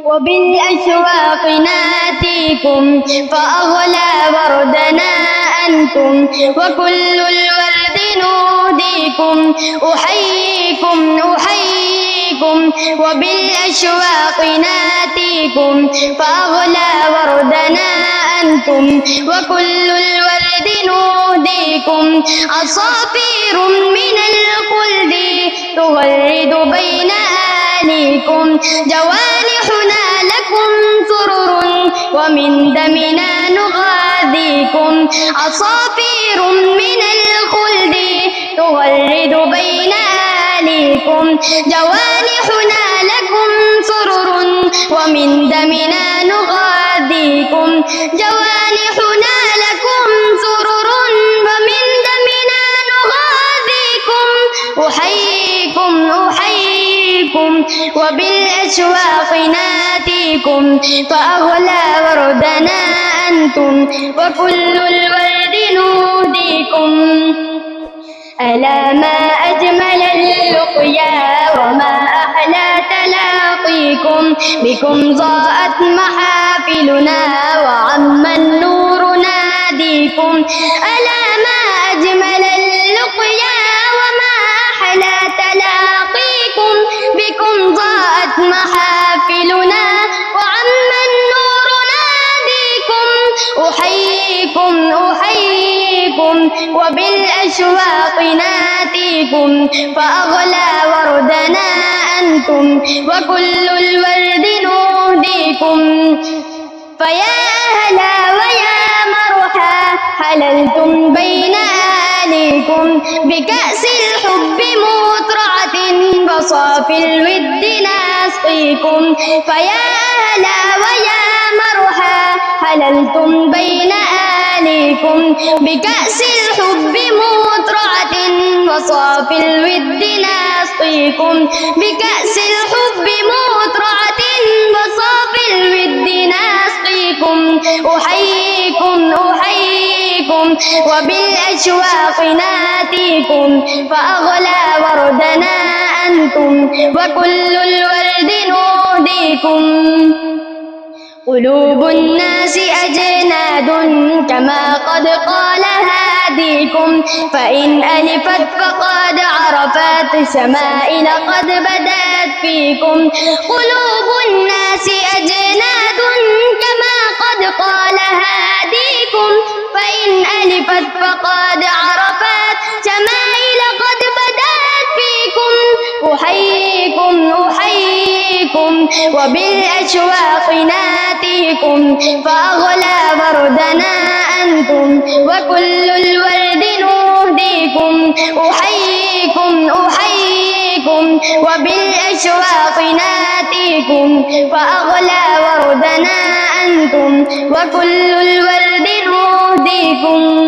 وبالأشواق ناتيكم فأغلى وردنا أنتم وكل الورد نوديكم أحييكم أحييكم وبالأشواق ناتيكم فأغلى وردنا أنتم وكل الورد نوديكم عصافير من الخلد تغرد بين آليكم جوانحنا لكم سرر ومن دمنا نغاذيكم عصافير من الخلد تغرد بين آليكم جوانحنا لكم سرر ومن دمنا نغاذيكم جوانحنا لكم سرر ومن دمنا نغاذيكم أحييكم أحييكم وبالأشواق ناتيكم فأغلى وردنا أنتم وكل الورد نوديكم ألا ما أجمل اللقيا وما أحلى تلاقيكم بكم ضاءت محافلنا وعم النور ناديكم ألا ما أجمل اللقيا وما أحلى تلاقيكم بكم ضاءت محافلنا وعم النور ناديكم أحييكم أحييكم وبالأشواق ناتيكم فأغلى وردنا أنتم وكل الورد نوديكم فيا أهلا ويا مرحا حللتم بين آليكم بكأس الحب مطرعة وصافي الود نسقيكم فيا أهلا ويا مرحا حللتم بين آليكم بكأس الحب مطرعة وصافي الود نسقيكم بكأس الحب مطرعة وصافي الود نسقيكم أحييكم أحييكم وبالأشواق ناتيكم فأغلى وردنا أنتم وكل الورد نوديكم قلوب الناس أجناد كما قد قال هاديكم فإن ألفت فقد عرفت شمائل قد بدت فيكم قلوب الناس أجناد كما قد قال هاديكم فإن ألفت فقد عرفت شمائل قد بدت فيكم أحييكم أحييكم وبالأشواق ناتيكم فأغلى وردنا أنتم وكل الورد نهديكم أحييكم أحييكم وبالأشواق ناتيكم فأغلى وردنا أنتم وكل الورد نهديكم